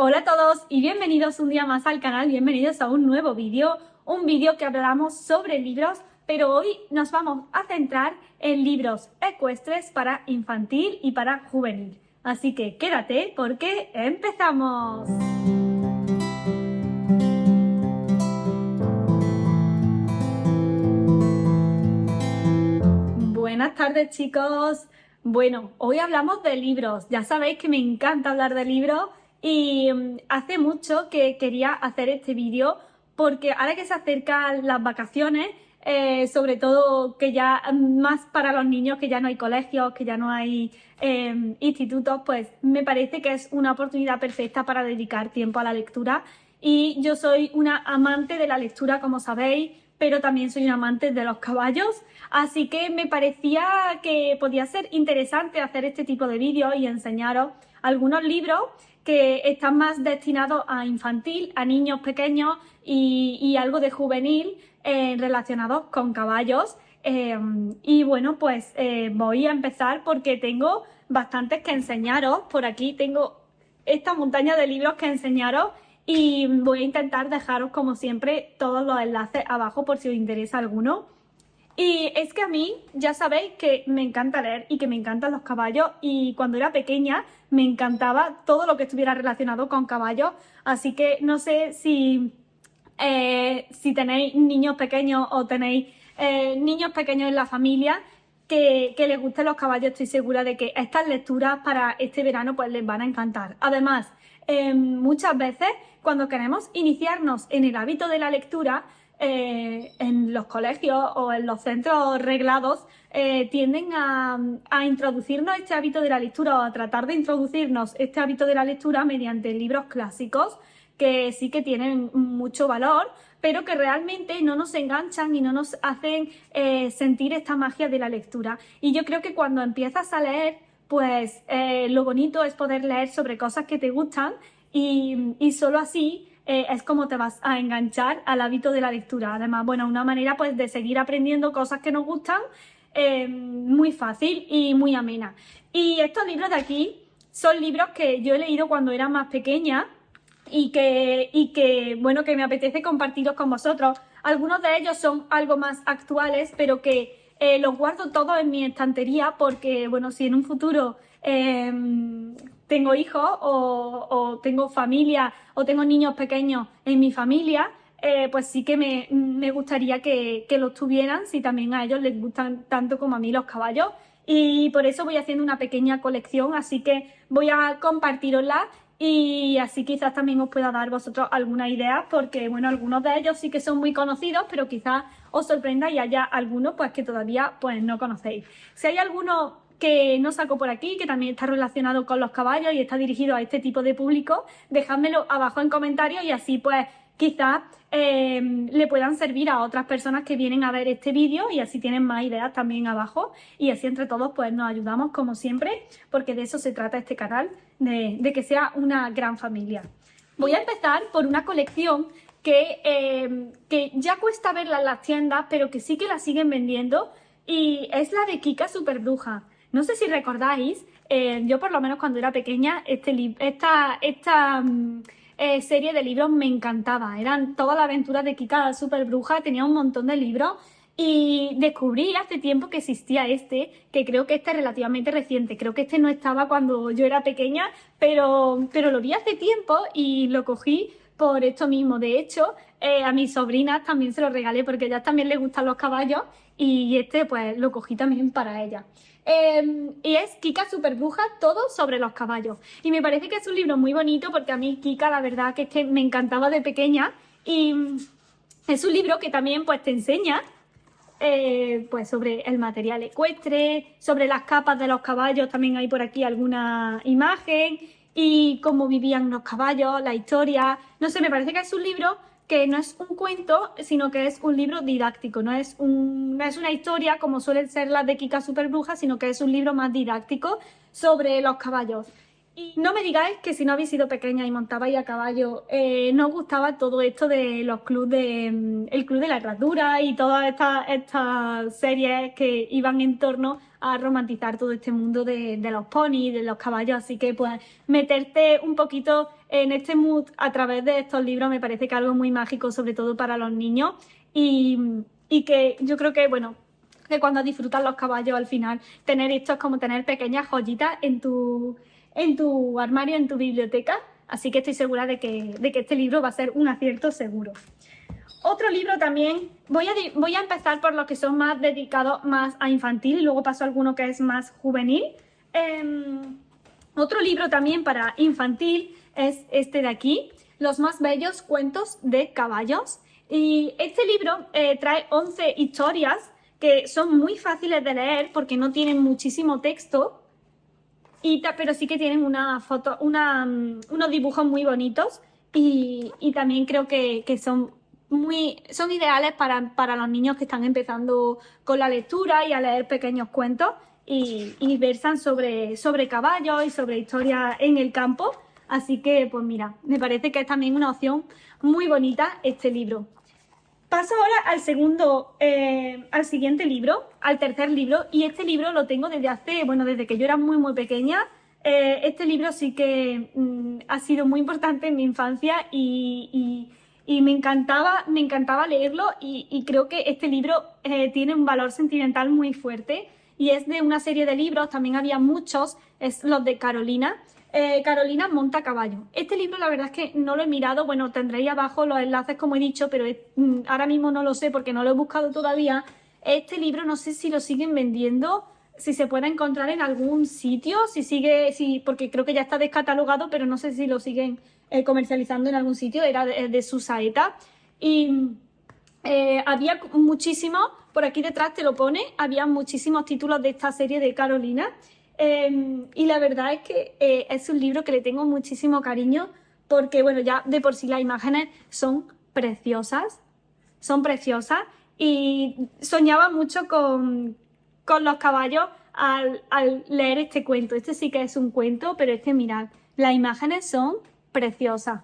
Hola a todos y bienvenidos un día más al canal, bienvenidos a un nuevo vídeo, un vídeo que hablamos sobre libros, pero hoy nos vamos a centrar en libros ecuestres para infantil y para juvenil. Así que quédate porque empezamos. Buenas tardes, chicos. Bueno, hoy hablamos de libros. Ya sabéis que me encanta hablar de libros y hace mucho que quería hacer este vídeo porque ahora que se acercan las vacaciones, sobre todo que ya más para los niños, que ya no hay colegios, que ya no hay institutos, pues me parece que es una oportunidad perfecta para dedicar tiempo a la lectura. Y yo soy una amante de la lectura, como sabéis, pero también soy un amante de los caballos, así que me parecía que podía ser interesante hacer este tipo de vídeos y enseñaros algunos libros que están más destinados a infantil, a niños pequeños y algo de juvenil relacionados con caballos. Y bueno, pues voy a empezar porque tengo bastantes que enseñaros. Por aquí tengo esta montaña de libros que enseñaros. Y voy a intentar dejaros, como siempre, todos los enlaces abajo por si os interesa alguno. Y es que a mí, ya sabéis que me encanta leer y que me encantan los caballos. Y cuando era pequeña me encantaba todo lo que estuviera relacionado con caballos. Así que no sé si tenéis niños pequeños o tenéis niños pequeños en la familia que les gusten los caballos. Estoy segura de que estas lecturas para este verano pues les van a encantar. Además, muchas veces cuando queremos iniciarnos en el hábito de la lectura, en los colegios o en los centros reglados, tienden a introducirnos este hábito de la lectura o a tratar de introducirnos este hábito de la lectura mediante libros clásicos que sí que tienen mucho valor, pero que realmente no nos enganchan y no nos hacen sentir esta magia de la lectura. Y yo creo que cuando empiezas a leer, pues lo bonito es poder leer sobre cosas que te gustan y solo así es como te vas a enganchar al hábito de la lectura. Además, bueno, una manera pues de seguir aprendiendo cosas que nos gustan, muy fácil y muy amena. Y estos libros de aquí son libros que yo he leído cuando era más pequeña bueno, que me apetece compartiros con vosotros. Algunos de ellos son algo más actuales, pero que los guardo todos en mi estantería porque, bueno, si en un futuro tengo hijos o tengo familia o tengo niños pequeños en mi familia, pues sí que me gustaría que los tuvieran, si también a ellos les gustan tanto como a mí los caballos. Y por eso voy haciendo una pequeña colección, así que voy a compartirosla y así quizás también os pueda dar vosotros alguna idea, porque bueno, algunos de ellos sí que son muy conocidos, pero quizás os sorprenda y haya algunos pues que todavía pues no conocéis. Si hay alguno que no saco por aquí, que también está relacionado con los caballos y está dirigido a este tipo de público, dejádmelo abajo en comentarios y así pues quizás le puedan servir a otras personas que vienen a ver este vídeo y así tienen más ideas también abajo y así entre todos pues nos ayudamos como siempre, porque de eso se trata este canal, de que sea una gran familia. Voy a empezar por una colección que ya cuesta verla en las tiendas, pero que sí que la siguen vendiendo, y es la de Kika Superbruja. No sé si recordáis, yo por lo menos cuando era pequeña, esta serie de libros me encantaba. Eran todas las aventuras de Kika Superbruja, tenía un montón de libros y descubrí hace tiempo que existía que creo que este es relativamente reciente. Creo que este no estaba cuando yo era pequeña, pero lo vi hace tiempo y lo cogí por esto mismo. De hecho, a mis sobrinas también se lo regalé porque a ellas también les gustan los caballos y este pues lo cogí también para ellas. Y es Kika Superbruja, todo sobre los caballos. Y me parece que es un libro muy bonito porque a mí Kika la verdad que es que me encantaba de pequeña y es un libro que también pues te enseña pues sobre el material ecuestre, sobre las capas de los caballos, también hay por aquí alguna imagen y cómo vivían los caballos, la historia. No sé, me parece que es un libro que no es un cuento, sino que es un libro didáctico, no es una historia como suelen ser las de Kika Superbruja, sino que es un libro más didáctico sobre los caballos. Y no me digáis que si no habéis sido pequeña y montabais a caballo, no os gustaba todo esto de los clubes el Club de la Herradura y todas estas series que iban en torno a romantizar todo este mundo de los ponis, de los caballos. Así que pues meterte un poquito en este mood a través de estos libros me parece que es algo muy mágico, sobre todo para los niños. Y que yo creo que, bueno, que cuando disfrutas los caballos al final, tener esto es como tener pequeñas joyitas en tu armario, en tu biblioteca. Así que estoy segura de que este libro va a ser un acierto seguro. Otro libro también, voy a empezar por los que son más dedicados más a infantil y luego paso a alguno que es más juvenil. Otro libro también para infantil es este de aquí, Los más bellos cuentos de caballos. Y este libro trae 11 historias que son muy fáciles de leer porque no tienen muchísimo texto, pero sí que tienen unos dibujos muy bonitos y también creo que son ideales para los niños que están empezando con la lectura y a leer pequeños cuentos y versan sobre caballos y sobre historias en el campo. Así que, pues mira, me parece que es también una opción muy bonita este libro. Paso ahora al siguiente libro, al tercer libro, y este libro lo tengo desde que yo era muy, muy pequeña. Este libro sí que ha sido muy importante en mi infancia y me encantaba leerlo y creo que este libro tiene un valor sentimental muy fuerte y es de una serie de libros, también había muchos, es los de Carolina. Carolina monta a caballo. Este libro la verdad es que no lo he mirado, bueno, tendréis abajo los enlaces como he dicho, pero ahora mismo no lo sé porque no lo he buscado todavía. Este libro no sé si lo siguen vendiendo, si se puede encontrar en algún sitio, porque creo que ya está descatalogado, pero no sé si lo siguen comercializando en algún sitio, era de Susaeta. Y había muchísimos, por aquí detrás te lo pone, había muchísimos títulos de esta serie de Carolina. Y la verdad es que es un libro que le tengo muchísimo cariño porque, bueno, ya de por sí las imágenes son preciosas y soñaba mucho con los caballos al leer este cuento. Este sí que es un cuento, pero mirad, las imágenes son preciosas.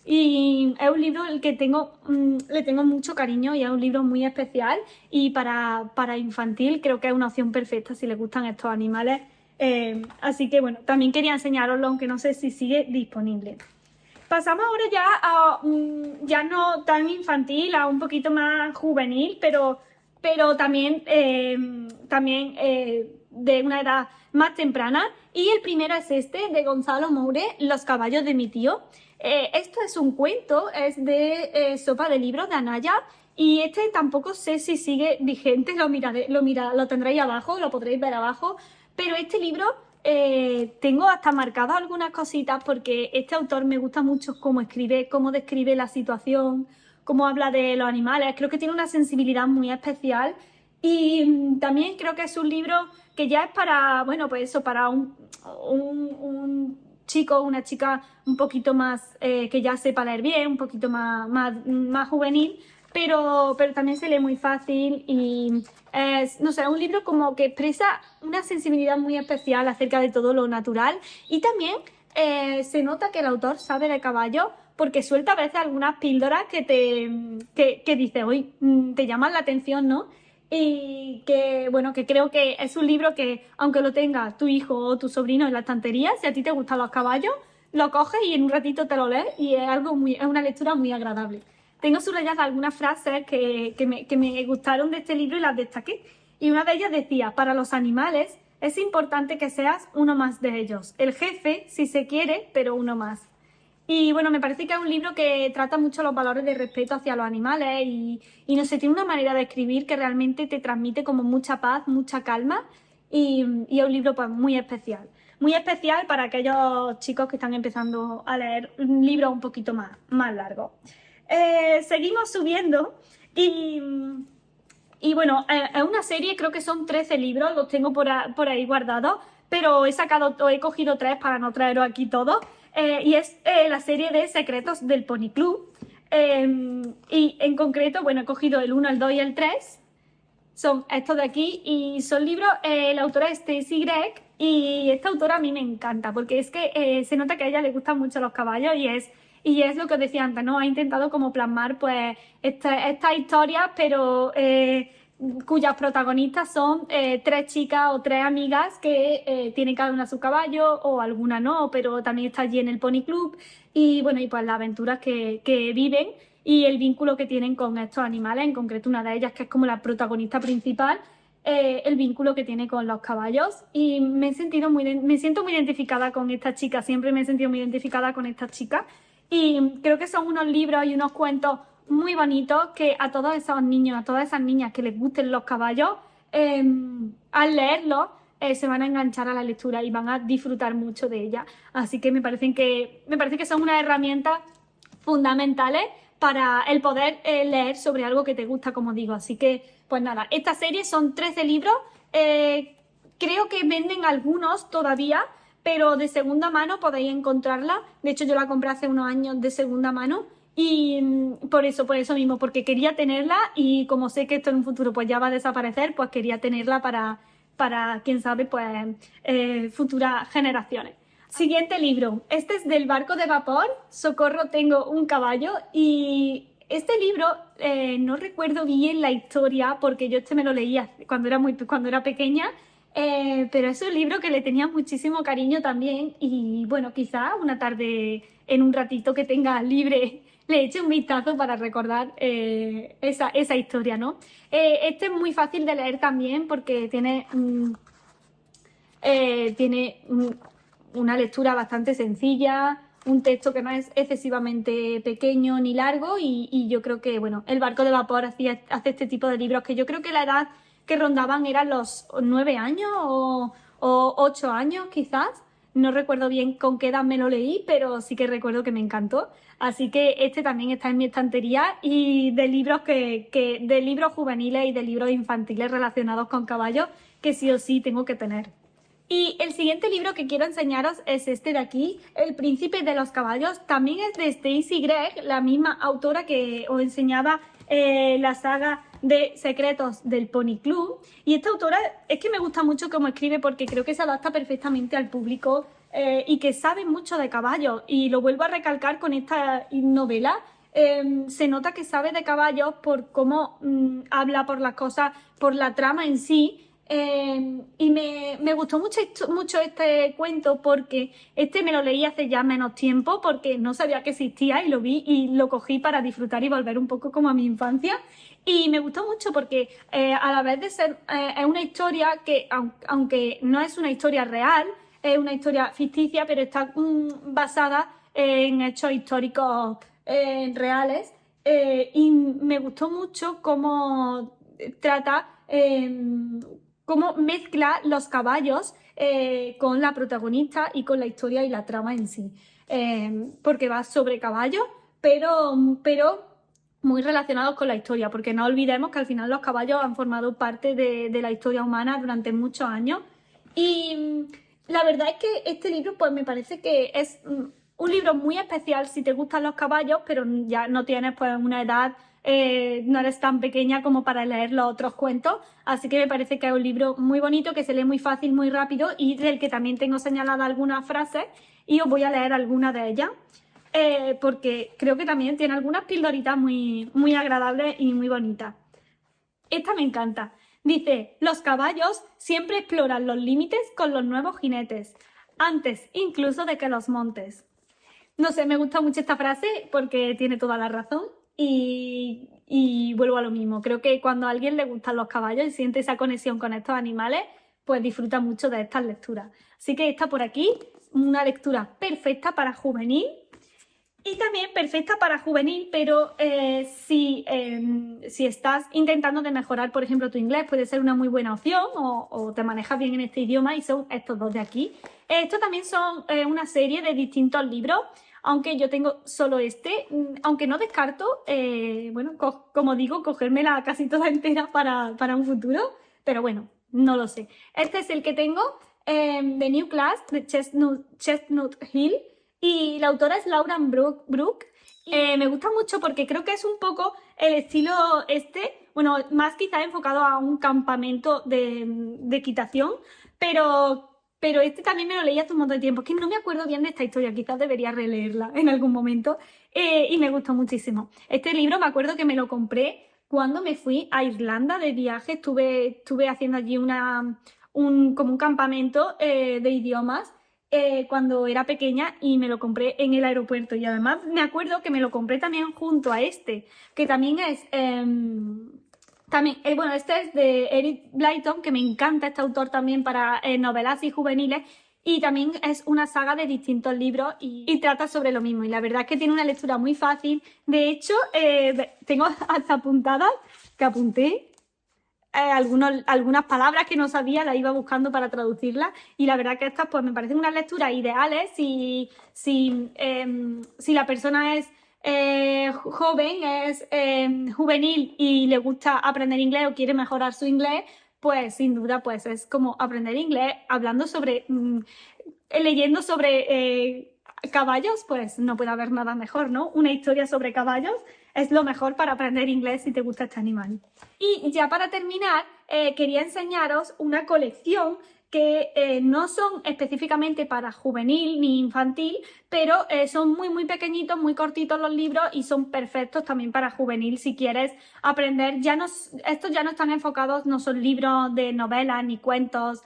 Y es un libro al que le tengo mucho cariño y es un libro muy especial y para infantil creo que es una opción perfecta si les gustan estos animales. Así que bueno, también quería enseñaroslo, aunque no sé si sigue disponible. Pasamos ahora ya a ya no tan infantil, a un poquito más juvenil, pero también de una edad más temprana. Y el primero es este, de Gonzalo Moure, Los caballos de mi tío. Esto es un cuento, es de Sopa de Libros de Anaya y este tampoco sé si sigue vigente, lo tendréis abajo, lo podréis ver abajo, pero este libro tengo hasta marcado algunas cositas porque este autor me gusta mucho cómo escribe, cómo describe la situación, cómo habla de los animales, creo que tiene una sensibilidad muy especial y también creo que es un libro que ya es para, bueno, pues eso, para un chico o una chica un poquito más que ya sepa leer bien, un poquito más juvenil, pero también se lee muy fácil y es, no sé, un libro como que expresa una sensibilidad muy especial acerca de todo lo natural y también se nota que el autor sabe de caballo porque suelta a veces algunas píldoras que dice, hoy te llaman la atención, ¿no? Y que, bueno, que creo que es un libro que, aunque lo tenga tu hijo o tu sobrino en la estantería, si a ti te gustan los caballos, lo coges y en un ratito te lo lees y es una lectura muy agradable. Tengo subrayadas algunas frases que me gustaron de este libro y las destaqué. Y una de ellas decía, para los animales es importante que seas uno más de ellos. El jefe, si se quiere, pero uno más. Y bueno, me parece que es un libro que trata mucho los valores de respeto hacia los animales y no sé, tiene una manera de escribir que realmente te transmite como mucha paz, mucha calma y es un libro pues muy especial. Muy especial para aquellos chicos que están empezando a leer un libro un poquito más largo. Seguimos subiendo y bueno, es una serie, creo que son 13 libros, los tengo por ahí guardados, pero he cogido 3 para no traeros aquí todos. Y es la serie de Secretos del Pony Club. Y en concreto, bueno, he cogido el 1, el 2 y el 3. Son estos de aquí y son libros, la autora es Stacey Gregg Y esta autora a mí me encanta, porque es que se nota que a ella le gustan mucho los caballos y es lo que os decía antes, ¿no? Ha intentado como plasmar pues estas historias, pero cuyas protagonistas son tres chicas o tres amigas que tienen cada una su caballo o alguna no, pero también está allí en el Pony Club y bueno, y pues las aventuras que viven y el vínculo que tienen con estos animales, en concreto una de ellas que es como la protagonista principal, el vínculo que tiene con los caballos y me siento muy identificada con esta chica, siempre me he sentido muy identificada con esta chica y creo que son unos libros y unos cuentos muy bonitos que a todos esos niños, a todas esas niñas que les gusten los caballos, al leerlos se van a enganchar a la lectura y van a disfrutar mucho de ella. Así que me parece que son unas herramientas fundamentales para el poder leer sobre algo que te gusta, como digo. Así que, pues nada, esta serie son 13 libros. Creo que venden algunos todavía, pero de segunda mano podéis encontrarla. De hecho, yo la compré hace unos años de segunda mano y por eso mismo, porque quería tenerla y como sé que esto en un futuro pues ya va a desaparecer, pues quería tenerla para quién sabe, pues futuras generaciones. Siguiente libro. Este es del barco de vapor, Socorro, tengo un caballo y este libro no recuerdo bien la historia porque yo me lo leía cuando era pequeña, pero es un libro que le tenía muchísimo cariño también y bueno, quizá una tarde en un ratito que tenga libre le eche un vistazo para recordar esa historia, ¿no? Este es muy fácil de leer también porque tiene una lectura bastante sencilla, un texto que no es excesivamente pequeño ni largo y yo creo que, bueno, El barco de vapor hace este tipo de libros que yo creo que la edad que rondaban eran los 9 años o 8 años quizás. No recuerdo bien con qué edad me lo leí, pero sí que recuerdo que me encantó. Así que este también está en mi estantería y de libros de libros juveniles y de libros infantiles relacionados con caballos que sí o sí tengo que tener. Y el siguiente libro que quiero enseñaros es este de aquí, El príncipe de los caballos. También es de Stacey Gregg, la misma autora que os enseñaba la saga de secretos del Pony Club. Y esta autora es que me gusta mucho cómo escribe porque creo que se adapta perfectamente al público y que sabe mucho de caballos. Y lo vuelvo a recalcar con esta novela. Se nota que sabe de caballos por cómo habla, por las cosas, por la trama en sí. Y me gustó mucho este cuento porque este me lo leí hace ya menos tiempo porque no sabía que existía y lo vi y lo cogí para disfrutar y volver un poco como a mi infancia y me gustó mucho porque a la vez de ser es una historia que aunque no es una historia real, es una historia ficticia pero está basada en hechos históricos reales y me gustó mucho cómo trata cómo mezcla los caballos con la protagonista y con la historia y la trama en sí. Porque va sobre caballos, pero muy relacionados con la historia, porque no olvidemos que al final los caballos han formado parte de la historia humana durante muchos años. Y la verdad es que este libro pues me parece que es un libro muy especial si te gustan los caballos, pero ya no tienes pues una edad, no eres tan pequeña como para leer los otros cuentos, así que me parece que es un libro muy bonito, que se lee muy fácil, muy rápido y del que también tengo señaladas algunas frases y os voy a leer algunas de ellas. Porque creo que también tiene algunas pildoritas muy agradables y muy bonitas. Esta me encanta. Dice, los caballos siempre exploran los límites con los nuevos jinetes, antes incluso de que los montes. No sé, me gusta mucho esta frase porque tiene toda la razón y vuelvo a lo mismo. Creo que cuando a alguien le gustan los caballos y siente esa conexión con estos animales, pues disfruta mucho de estas lecturas. Así que está por aquí, una lectura perfecta para juvenil. Y también perfecta para juvenil, pero si estás intentando de mejorar, por ejemplo, tu inglés, puede ser una muy buena opción o te manejas bien en este idioma y son estos dos de aquí. Estos también son una serie de distintos libros, aunque yo tengo solo este, aunque no descarto, bueno, como digo, cogérmela casi toda entera para un futuro, pero bueno, no lo sé. Este es el que tengo, The New Class, de Chestnut Hill. Y la autora es Laura Brooke. Me gusta mucho porque creo que es un poco el estilo bueno, más quizá enfocado a un campamento de equitación, pero pero este también me lo leí hace un montón de tiempo. Es que no me acuerdo bien de esta historia, quizás debería releerla en algún momento. Y me gustó muchísimo. Este libro me acuerdo que me lo compré cuando me fui a Irlanda de viaje. Estuve haciendo allí como un campamento de idiomas cuando era pequeña y me lo compré en el aeropuerto. Y además me acuerdo que me lo compré también junto a este, que también es... también, bueno, este es de Eric Blyton, que me encanta este autor también para novelas y juveniles, y también es una saga de distintos libros y trata sobre lo mismo. Y la verdad es que tiene una lectura muy fácil. De hecho, tengo hasta apuntadas, que apunté, algunas palabras que no sabía, las iba buscando para traducirlas, y la verdad que estas pues me parecen unas lecturas ideales si la persona es joven, es juvenil y le gusta aprender inglés o quiere mejorar su inglés, pues sin duda pues es como aprender inglés hablando sobre, leyendo sobre caballos, pues no puede haber nada mejor, ¿no? Una historia sobre caballos es lo mejor para aprender inglés si te gusta este animal. Y ya para terminar, quería enseñaros una colección que no son específicamente para juvenil ni infantil, pero son muy pequeñitos, muy cortitos los libros y son perfectos también para juvenil si quieres aprender. Estos ya no están enfocados, no son libros de novelas ni cuentos,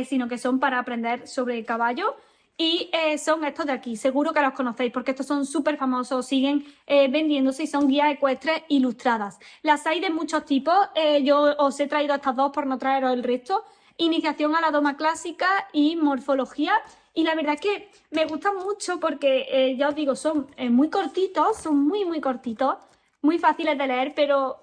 sino que son para aprender sobre caballo. Y son estos de aquí, seguro que los conocéis porque estos son súper famosos, siguen vendiéndose y son guías ecuestres ilustradas. Las hay de muchos tipos, yo os he traído estas dos por no traeros el resto. Iniciación a la doma clásica y morfología. Y la verdad es que me gustan mucho porque, ya os digo, son muy cortitos, son muy cortitos, muy fáciles de leer, pero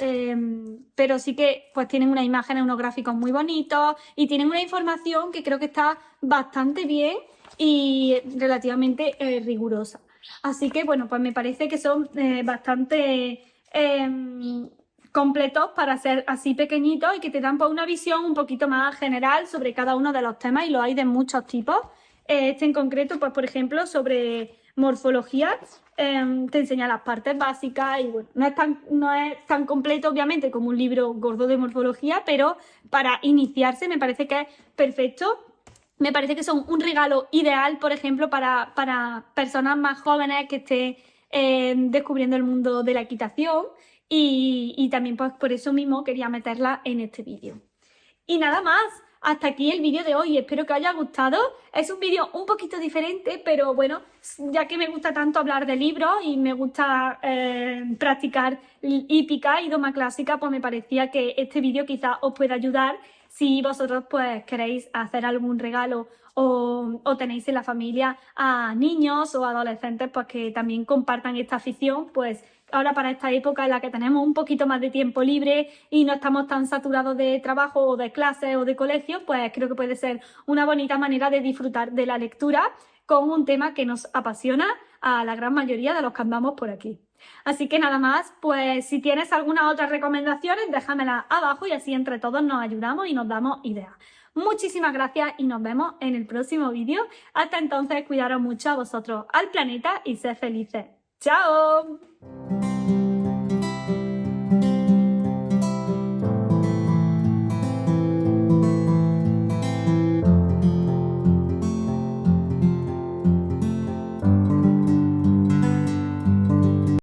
sí que pues tienen unas imágenes, unos gráficos muy bonitos y tienen una información que creo que está bastante bien y relativamente rigurosa. Así que, bueno, pues me parece que son bastante completos para ser así pequeñitos y que te dan pues, una visión un poquito más general sobre cada uno de los temas y lo hay de muchos tipos. Este en concreto, pues por ejemplo, sobre morfología, te enseña las partes básicas y bueno, no es tan completo obviamente como un libro gordo de morfología, pero para iniciarse me parece que es perfecto. Me parece que son un regalo ideal, por ejemplo, para personas más jóvenes que estén descubriendo el mundo de la equitación y también pues por eso mismo quería meterla en este vídeo. Y nada más, hasta aquí el vídeo de hoy, espero que os haya gustado. Es un vídeo un poquito diferente, pero bueno, ya que me gusta tanto hablar de libros y me gusta practicar hípica y doma clásica, pues me parecía que este vídeo quizás os pueda ayudar si vosotros pues queréis hacer algún regalo o tenéis en la familia a niños o adolescentes pues que también compartan esta afición, pues ahora para esta época en la que tenemos un poquito más de tiempo libre y no estamos tan saturados de trabajo o de clases o de colegio, pues creo que puede ser una bonita manera de disfrutar de la lectura con un tema que nos apasiona a la gran mayoría de los que andamos por aquí. Así que nada más, pues si tienes alguna otra recomendaciones, déjamela abajo y así entre todos nos ayudamos y nos damos ideas. Muchísimas gracias y nos vemos en el próximo vídeo. Hasta entonces, cuidaros mucho a vosotros, al planeta y sed felices. ¡Chao!